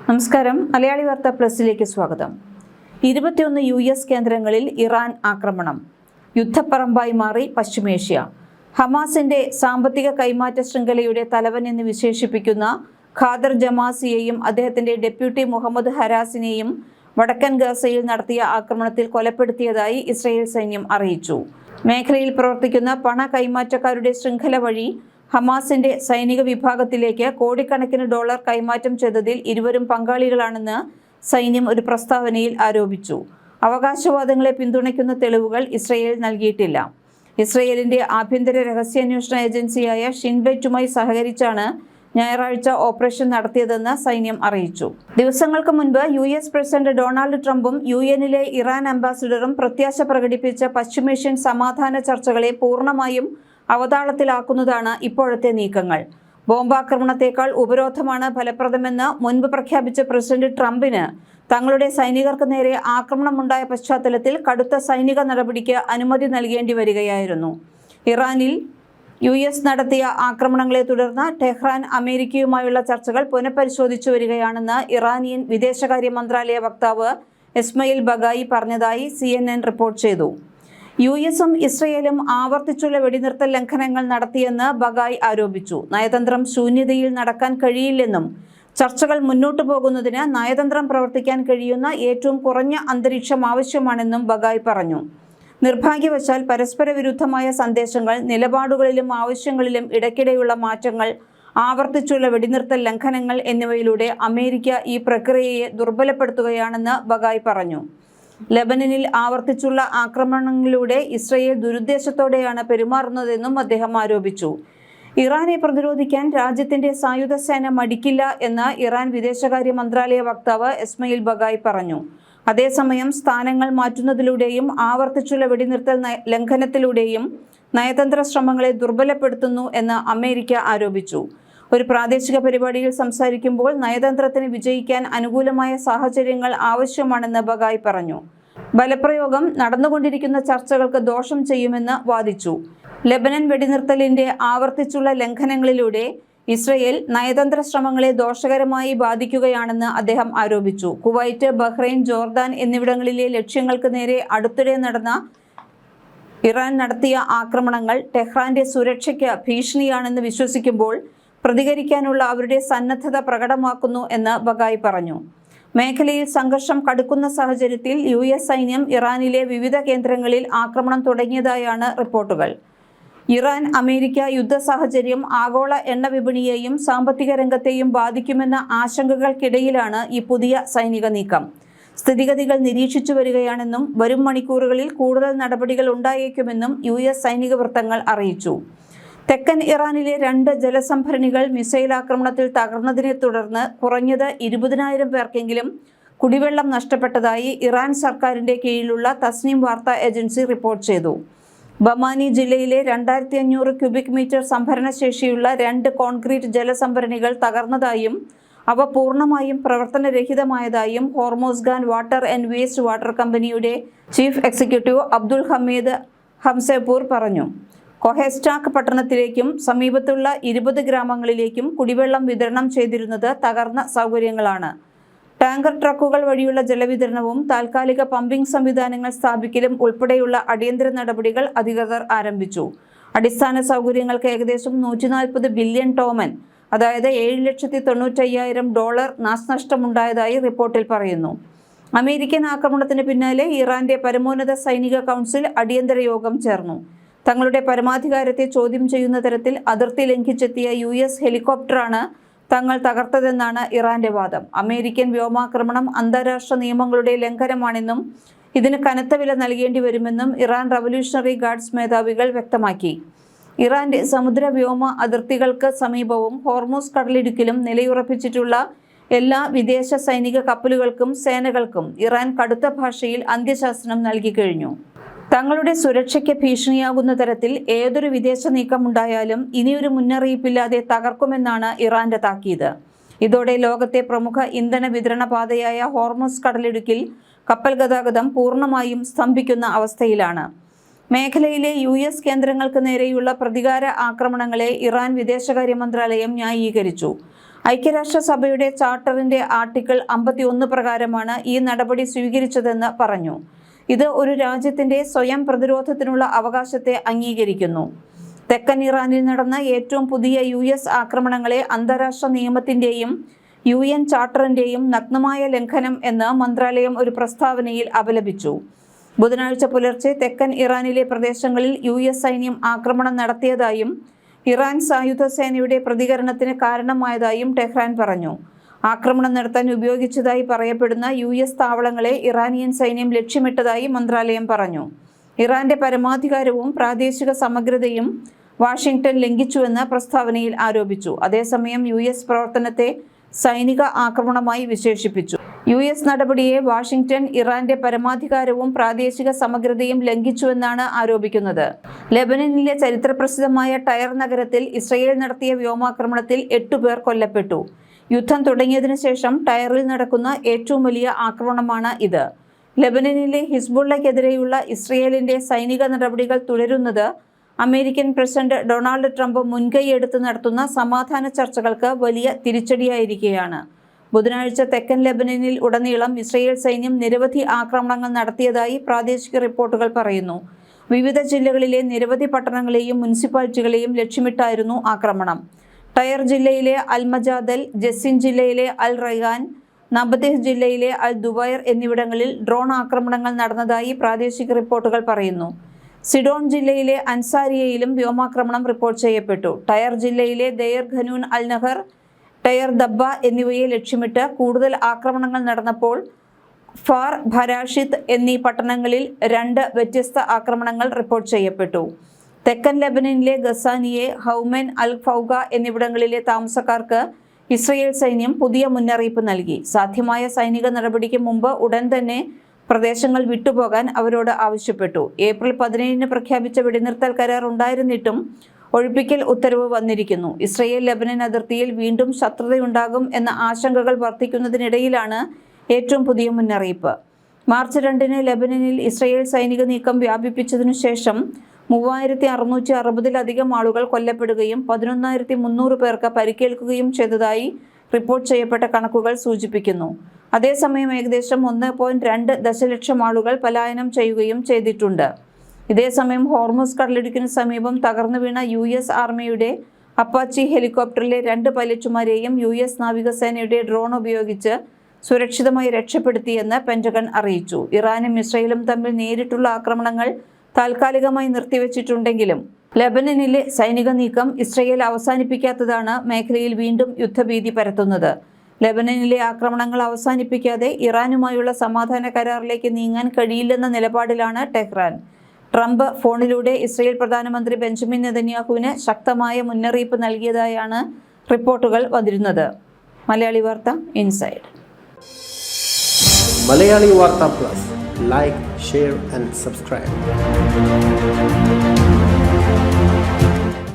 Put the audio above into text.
നമസ്കാരം. മലയാളി വാർത്ത പ്ലസിലേക്ക് സ്വാഗതം. 21 US കേന്ദ്രങ്ങളിൽ ഇറാൻ ആക്രമണം. യുദ്ധപ്പറമ്പായി മാറി പശ്ചിമേഷ്യ. ഹമാസിന്റെ സാമ്പത്തിക കൈമാറ്റ ശൃംഖലയുടെ തലവൻ എന്ന് വിശേഷിപ്പിക്കുന്ന ഖാദർ ജമാസിയെയും അദ്ദേഹത്തിന്റെ ഡെപ്യൂട്ടി മുഹമ്മദ് ഹരാസിനെയും വടക്കൻ ഗാസയിൽ നടത്തിയ ആക്രമണത്തിൽ കൊലപ്പെടുത്തിയതായി ഇസ്രായേൽ സൈന്യം അറിയിച്ചു. മേഖലയിൽ പ്രവർത്തിക്കുന്ന പണ കൈമാറ്റക്കാരുടെ ശൃംഖല വഴി ഹമാസിന്റെ സൈനിക വിഭാഗത്തിലേക്ക് കോടിക്കണക്കിന് ഡോളർ കൈമാറ്റം ചെയ്തതിൽ ഇരുവരും പങ്കാളികളാണെന്ന് സൈന്യം ഒരു പ്രസ്താവനയിൽ ആരോപിച്ചു. അവകാശവാദങ്ങളെ പിന്തുണയ്ക്കുന്ന തെളിവുകൾ ഇസ്രായേൽ നൽകിയിട്ടില്ല. ഇസ്രായേലിന്റെ ആഭ്യന്തര രഹസ്യാന്വേഷണ ഏജൻസിയായ ഷിൻ ബെറ്റുമായി സഹകരിച്ചാണ് ഞായറാഴ്ച ഓപ്പറേഷൻ നടത്തിയതെന്ന് സൈന്യം അറിയിച്ചു. ദിവസങ്ങൾക്ക് മുൻപ് US പ്രസിഡന്റ് ഡൊണാൾഡ് ട്രംപും UN-ലെ ഇറാൻ അംബാസിഡറും പ്രത്യാശ പ്രകടിപ്പിച്ച പശ്ചിമേഷ്യൻ സമാധാന ചർച്ചകളെ പൂർണ്ണമായും അവതാളത്തിലാക്കുന്നതാണ് ഇപ്പോഴത്തെ നീക്കങ്ങൾ. ബോംബാക്രമണത്തേക്കാൾ ഉപരോധമാണ് ഫലപ്രദമെന്ന് മുൻപ് പ്രഖ്യാപിച്ച പ്രസിഡന്റ് ട്രംപിന് തങ്ങളുടെ സൈനികർക്ക് നേരെ ആക്രമണമുണ്ടായ പശ്ചാത്തലത്തിൽ കടുത്ത സൈനിക നടപടിക്ക് അനുമതി നൽകേണ്ടി വരികയായിരുന്നു. ഇറാനിൽ US നടത്തിയ ആക്രമണങ്ങളെ തുടർന്ന് ടെഹ്റാൻ അമേരിക്കയുമായുള്ള ചർച്ചകൾ പുനഃപരിശോധിച്ചു വരികയാണെന്ന് ഇറാനിയൻ വിദേശകാര്യ മന്ത്രാലയ വക്താവ് ഇസ്മയിൽ ബഗായി പറഞ്ഞതായി CNN റിപ്പോർട്ട് ചെയ്തു. US-ഉം ഇസ്രയേലും ആവർത്തിച്ചുള്ള വെടിനിർത്തൽ ലംഘനങ്ങൾ നടത്തിയെന്ന് ബഗായി ആരോപിച്ചു. നയതന്ത്രം ശൂന്യതയിൽ നടക്കാൻ കഴിയില്ലെന്നും ചർച്ചകൾ മുന്നോട്ടു പോകുന്നതിന് നയതന്ത്രം പ്രവർത്തിക്കാൻ കഴിയുന്ന ഏറ്റവും കുറഞ്ഞ അന്തരീക്ഷം ആവശ്യമാണെന്നും ബഗായി പറഞ്ഞു. നിർഭാഗ്യവശാൽ പരസ്പര വിരുദ്ധമായ സന്ദേശങ്ങൾ, നിലപാടുകളിലും ആവശ്യങ്ങളിലും ഇടയ്ക്കിടെയുള്ള മാറ്റങ്ങൾ, ആവർത്തിച്ചുള്ള വെടിനിർത്തൽ ലംഘനങ്ങൾ എന്നിവയിലൂടെ അമേരിക്ക ഈ പ്രക്രിയയെ ദുർബലപ്പെടുത്തുകയാണെന്ന് ബഗായി പറഞ്ഞു. ലെബനനിൽ ആവർത്തിച്ചുള്ള ആക്രമണങ്ങളിലൂടെ ഇസ്രയേൽ ദുരുദ്ദേശത്തോടെയാണ് പെരുമാറുന്നതെന്നും അദ്ദേഹം ആരോപിച്ചു. ഇറാനെ പ്രതിരോധിക്കാൻ രാജ്യത്തിന്റെ സായുധ സേന മടിക്കില്ല എന്ന് ഇറാൻ വിദേശകാര്യ മന്ത്രാലയ വക്താവ് ഇസ്മയിൽ ബഗായി പറഞ്ഞു. അതേസമയം സ്ഥാനങ്ങൾ മാറ്റുന്നതിലൂടെയും ആവർത്തിച്ചുള്ള വെടിനിർത്തൽ ലംഘനത്തിലൂടെയും നയതന്ത്ര ശ്രമങ്ങളെ ദുർബലപ്പെടുത്തുന്നു എന്ന് അമേരിക്ക ആരോപിച്ചു. ഒരു പ്രാദേശിക പരിപാടിയിൽ സംസാരിക്കുമ്പോൾ നയതന്ത്രത്തിന് വിജയിക്കാൻ അനുകൂലമായ സാഹചര്യങ്ങൾ ആവശ്യമാണെന്ന് ബഗായി പറഞ്ഞു. ബലപ്രയോഗം നടന്നുകൊണ്ടിരിക്കുന്ന ചർച്ചകൾക്ക് ദോഷം ചെയ്യുമെന്ന് വാദിച്ചു. ലെബനൻ വെടിനിർത്തലിന്റെ ആവർത്തിച്ചുള്ള ലംഘനങ്ങളിലൂടെ ഇസ്രയേൽ നയതന്ത്ര ശ്രമങ്ങളെ ദോഷകരമായി ബാധിക്കുകയാണെന്ന് അദ്ദേഹം ആരോപിച്ചു. കുവൈറ്റ്, ബഹ്റൈൻ, ജോർദാൻ എന്നിവിടങ്ങളിലെ ലക്ഷ്യങ്ങൾക്ക് നേരെ അടുത്തിടെ ഇറാൻ നടത്തിയ ആക്രമണങ്ങൾ ടെഹ്റാന്റെ സുരക്ഷയ്ക്ക് ഭീഷണിയാണെന്ന് വിശ്വസിക്കുമ്പോൾ പ്രതികരിക്കാനുള്ള അവരുടെ സന്നദ്ധത പ്രകടമാക്കുന്നു എന്ന് ബഗായി പറഞ്ഞു. മേഖലയിൽ സംഘർഷം കടുക്കുന്ന സാഹചര്യത്തിൽ US സൈന്യം ഇറാനിലെ വിവിധ കേന്ദ്രങ്ങളിൽ ആക്രമണം തുടങ്ങിയതായാണ് റിപ്പോർട്ടുകൾ. ഇറാൻ അമേരിക്ക യുദ്ധ സാഹചര്യം ആഗോള എണ്ണ വിപണിയെയും സാമ്പത്തിക രംഗത്തെയും ബാധിക്കുമെന്ന ആശങ്കകൾക്കിടയിലാണ് ഈ പുതിയ സൈനിക നീക്കം. സ്ഥിതിഗതികൾ നിരീക്ഷിച്ചു വരികയാണെന്നും വരും മണിക്കൂറുകളിൽ കൂടുതൽ നടപടികൾ ഉണ്ടായേക്കുമെന്നും US സൈനിക വൃത്തങ്ങൾ അറിയിച്ചു. തെക്കൻ ഇറാനിലെ 2 ജലസംഭരണികൾ മിസൈൽ ആക്രമണത്തിൽ തകർന്നതിനെ തുടർന്ന് കുറഞ്ഞത് 20,000 പേർക്കെങ്കിലും കുടിവെള്ളം നഷ്ടപ്പെട്ടതായി ഇറാൻ സർക്കാരിന്റെ കീഴിലുള്ള തസ്നീം വാർത്താ ഏജൻസി റിപ്പോർട്ട് ചെയ്തു. ബമാനി ജില്ലയിലെ 2500 ക്യൂബിക് മീറ്റർ സംഭരണ ശേഷിയുള്ള 2 കോൺക്രീറ്റ് ജലസംഭരണികൾ തകർന്നതായും അവ പൂർണ്ണമായും പ്രവർത്തനരഹിതമായതായും ഹോർമോസ്ഗാൻ വാട്ടർ ആൻഡ് വേസ്റ്റ് വാട്ടർ കമ്പനിയുടെ ചീഫ് എക്സിക്യൂട്ടീവ് അബ്ദുൽ ഹമീദ് ഹംസേപൂർ പറഞ്ഞു. കൊഹെസ്റ്റാക്ക് പട്ടണത്തിലേക്കും സമീപത്തുള്ള 20 ഗ്രാമങ്ങളിലേക്കും കുടിവെള്ളം വിതരണം ചെയ്തിരുന്നത് തകർന്ന സൗകര്യങ്ങളാണ്. ടാങ്കർ ട്രക്കുകൾ വഴിയുള്ള ജലവിതരണവും താൽക്കാലിക പമ്പിംഗ് സംവിധാനങ്ങൾ സ്ഥാപിക്കലും ഉൾപ്പെടെയുള്ള അടിയന്തര നടപടികൾ അധികൃതർ ആരംഭിച്ചു. അടിസ്ഥാന സൗകര്യങ്ങൾക്ക് ഏകദേശം 140 ബില്യൺ ടോമൻ, അതായത് $7,95,000 നാശനഷ്ടമുണ്ടായതായി റിപ്പോർട്ടിൽ പറയുന്നു. അമേരിക്കൻ ആക്രമണത്തിന് പിന്നാലെ ഇറാന്റെ പരമോന്നത സൈനിക കൗൺസിൽ അടിയന്തര യോഗം ചേർന്നു. തങ്ങളുടെ പരമാധികാരത്തെ ചോദ്യം ചെയ്യുന്ന തരത്തിൽ അതിർത്തി ലംഘിച്ചെത്തിയ US ഹെലികോപ്റ്ററാണ് തങ്ങൾ തകർത്തതെന്നാണ് ഇറാന്റെ വാദം. അമേരിക്കൻ വ്യോമാക്രമണം അന്താരാഷ്ട്ര നിയമങ്ങളുടെ ലംഘനമാണെന്നും ഇതിന് കനത്ത വില നൽകേണ്ടി വരുമെന്നും ഇറാൻ റവല്യൂഷണറി ഗാർഡ്സ് മേധാവികൾ വ്യക്തമാക്കി. ഇറാന്റെ സമുദ്ര വ്യോമ അതിർത്തികൾക്ക് സമീപവും ഹോർമൂസ് കടലിടുക്കിലും നിലയുറപ്പിച്ചിട്ടുള്ള എല്ലാ വിദേശ സൈനിക കപ്പലുകൾക്കും സേനകൾക്കും ഇറാൻ കടുത്ത ഭാഷയിൽ അന്ത്യശാസനം നൽകി കഴിഞ്ഞു. തങ്ങളുടെ സുരക്ഷയ്ക്ക് ഭീഷണിയാകുന്ന തരത്തിൽ ഏതൊരു വിദേശ നീക്കമുണ്ടായാലും ഇനിയൊരു മുന്നറിയിപ്പില്ലാതെ തകർക്കുമെന്നാണ് ഇറാന്റെ താക്കീത്. ഇതോടെ ലോകത്തെ പ്രമുഖ ഇന്ധന വിതരണ പാതയായ ഹോർമൂസ് കടലിടുക്കിൽ കപ്പൽ ഗതാഗതം പൂർണ്ണമായും സ്തംഭിക്കുന്ന അവസ്ഥയിലാണ്. മേഖലയിലെ US കേന്ദ്രങ്ങൾക്ക് നേരെയുള്ള പ്രതികാര ആക്രമണങ്ങളെ ഇറാൻ വിദേശകാര്യ മന്ത്രാലയം ന്യായീകരിച്ചു. ഐക്യരാഷ്ട്രസഭയുടെ ചാർട്ടറിന്റെ ആർട്ടിക്കിൾ 51 പ്രകാരമാണ് ഈ നടപടി സ്വീകരിച്ചതെന്ന് പറഞ്ഞു. ഇത് ഒരു രാജ്യത്തിന്റെ സ്വയം പ്രതിരോധത്തിനുള്ള അവകാശത്തെ അംഗീകരിക്കുന്നു. തെക്കൻ ഇറാനിൽ നടന്ന ഏറ്റവും പുതിയ US ആക്രമണങ്ങളെ അന്താരാഷ്ട്ര നിയമത്തിന്റെയും UN ചാർട്ടറിന്റെയും നഗ്നമായ ലംഘനം എന്ന് മന്ത്രാലയം ഒരു പ്രസ്താവനയിൽ അപലപിച്ചു. ബുധനാഴ്ച പുലർച്ചെ തെക്കൻ ഇറാനിലെ പ്രദേശങ്ങളിൽ US സൈന്യം ആക്രമണം നടത്തിയതായും ഇറാൻ സായുധ സേനയുടെ പ്രതികരണത്തിന് കാരണമായതായും ടെഹ്റാൻ പറഞ്ഞു. ആക്രമണം നടത്താൻ ഉപയോഗിച്ചതായി പറയപ്പെടുന്ന US താവളങ്ങളെ ഇറാനിയൻ സൈന്യം ലക്ഷ്യമിട്ടതായി മന്ത്രാലയം പറഞ്ഞു. ഇറാന്റെ പരമാധികാരവും പ്രാദേശിക സമഗ്രതയും വാഷിംഗ്ടൺ ലംഘിച്ചുവെന്ന് പ്രസ്താവനയിൽ ആരോപിച്ചു. അതേസമയം US പ്രവർത്തനത്തെ സൈനിക ആക്രമണമായി വിശേഷിപ്പിച്ചു. US നടപടിയെ വാഷിംഗ്ടൺ ഇറാന്റെ പരമാധികാരവും പ്രാദേശിക സമഗ്രതയും ലംഘിച്ചുവെന്നാണ് ആരോപിക്കുന്നത്. ലെബനനിലെ ചരിത്രപ്രസിദ്ധമായ ടയർ നഗരത്തിൽ ഇസ്രയേൽ നടത്തിയ വ്യോമാക്രമണത്തിൽ 8 പേർ കൊല്ലപ്പെട്ടു. യുദ്ധം തുടങ്ങിയതിനു ശേഷം ടയറിൽ നടക്കുന്ന ഏറ്റവും വലിയ ആക്രമണമാണ് ഇത്. ലെബനനിലെ ഹിസ്ബുള്ളയ്ക്കെതിരെയുള്ള ഇസ്രയേലിന്റെ സൈനിക നടപടികൾ തുടരുന്നത് അമേരിക്കൻ പ്രസിഡന്റ് ഡൊണാൾഡ് ട്രംപ് മുൻകൈയെടുത്ത് നടത്തുന്ന സമാധാന ചർച്ചകൾക്ക് വലിയ തിരിച്ചടിയായിരിക്കുകയാണ്. ബുധനാഴ്ച തെക്കൻ ലെബനനിൽ ഉടനീളം ഇസ്രയേൽ സൈന്യം നിരവധി ആക്രമണങ്ങൾ നടത്തിയതായി പ്രാദേശിക റിപ്പോർട്ടുകൾ പറയുന്നു. വിവിധ ജില്ലകളിലെ നിരവധി പട്ടണങ്ങളെയും മുനിസിപ്പാലിറ്റികളെയും ലക്ഷ്യമിട്ടായിരുന്നു ആക്രമണം. ടയർ ജില്ലയിലെ അൽ മജാദൽ, ജസിൻ ജില്ലയിലെ അൽ റൈഹാൻ, നബതേഹ് ജില്ലയിലെ അൽ ദുബൈർ എന്നിവിടങ്ങളിൽ ഡ്രോൺ ആക്രമണങ്ങൾ നടന്നതായി പ്രാദേശിക റിപ്പോർട്ടുകൾ പറയുന്നു. സിഡോൺ ജില്ലയിലെ അൻസാരിയയിലും വ്യോമാക്രമണം റിപ്പോർട്ട് ചെയ്യപ്പെട്ടു. ടയർ ജില്ലയിലെ ദയർ ഖനൂൻ അൽ നഹർ, ടയർ ദബ്ബ എന്നിവയെ ലക്ഷ്യമിട്ട് കൂടുതൽ ആക്രമണങ്ങൾ നടന്നപ്പോൾ ഫാർ ഭരാഷിത്ത് എന്നീ പട്ടണങ്ങളിൽ 2 വ്യത്യസ്ത ആക്രമണങ്ങൾ റിപ്പോർട്ട് ചെയ്യപ്പെട്ടു. തെക്കൻ ലെബനനിലെ ഗസാനിയെ, ഹൗമൻ, അൽ ഫൗഗ എന്നിവിടങ്ങളിലെ താമസക്കാർക്ക് ഇസ്രയേൽ സൈന്യം പുതിയ മുന്നറിയിപ്പ് നൽകി. സാധ്യമായ സൈനിക നടപടിക്ക് മുമ്പ് ഉടൻ തന്നെ പ്രദേശങ്ങൾ വിട്ടുപോകാൻ അവരോട് ആവശ്യപ്പെട്ടു. ഏപ്രിൽ 17 പ്രഖ്യാപിച്ച വെടിനിർത്തൽ കരാർ ഉണ്ടായിരുന്നിട്ടും ഒഴിപ്പിക്കൽ ഉത്തരവ് വന്നിരിക്കുന്നു. ഇസ്രയേൽ ലെബനൻ അതിർത്തിയിൽ വീണ്ടും ശത്രുതയുണ്ടാകും എന്ന ആശങ്കകൾ വർദ്ധിക്കുന്നതിനിടയിലാണ് ഏറ്റവും പുതിയ മുന്നറിയിപ്പ്. മാർച്ച് 2 ലെബനനിൽ ഇസ്രയേൽ സൈനിക നീക്കം വ്യാപിപ്പിച്ചതിനു ശേഷം 3660-ലധികം ആളുകൾ കൊല്ലപ്പെടുകയും 11,300 പേർക്ക് പരിക്കേൽക്കുകയും ചെയ്തതായി റിപ്പോർട്ട് ചെയ്യപ്പെട്ട കണക്കുകൾ സൂചിപ്പിക്കുന്നു. അതേസമയം ഏകദേശം 1.2 ദശലക്ഷം ആളുകൾ പലായനം ചെയ്യുകയും ചെയ്തിട്ടുണ്ട്. ഇതേസമയം ഹോർമുസ് കടലിടുക്കിന് സമീപം തകർന്നു വീണ US ആർമിയുടെ അപ്പാച്ചി ഹെലികോപ്റ്ററിലെ 2 പൈലറ്റുമാരെയും US നാവികസേനയുടെ ഡ്രോൺ ഉപയോഗിച്ച് സുരക്ഷിതമായി രക്ഷപ്പെടുത്തിയെന്ന് പെന്റഗൺ അറിയിച്ചു. ഇറാനും ഇസ്രയേലും തമ്മിൽ നേരിട്ടുള്ള ആക്രമണങ്ങൾ താൽക്കാലികമായി നിർത്തിവെച്ചിട്ടുണ്ടെങ്കിലും ലെബനനിലെ സൈനിക നീക്കം ഇസ്രയേൽ അവസാനിപ്പിക്കാത്തതാണ് മേഖലയിൽ വീണ്ടും യുദ്ധഭീതി പരത്തുന്നത്. ലെബനനിലെ ആക്രമണങ്ങൾ അവസാനിപ്പിക്കാതെ ഇറാനുമായുള്ള സമാധാന കരാറിലേക്ക് നീങ്ങാൻ കഴിയില്ലെന്ന നിലപാടിലാണ് ടെഹ്റാൻ. ട്രംപ് ഫോണിലൂടെ ഇസ്രയേൽ പ്രധാനമന്ത്രി ബെഞ്ചമിൻ നെതന്യാഹുവിന് ശക്തമായ മുന്നറിയിപ്പ് നൽകിയതായാണ് റിപ്പോർട്ടുകൾ വന്നിരുന്നത്. മലയാളി വാർത്ത ഇൻസൈഡ്. മലയാളി വാർത്ത plus, like, share and subscribe.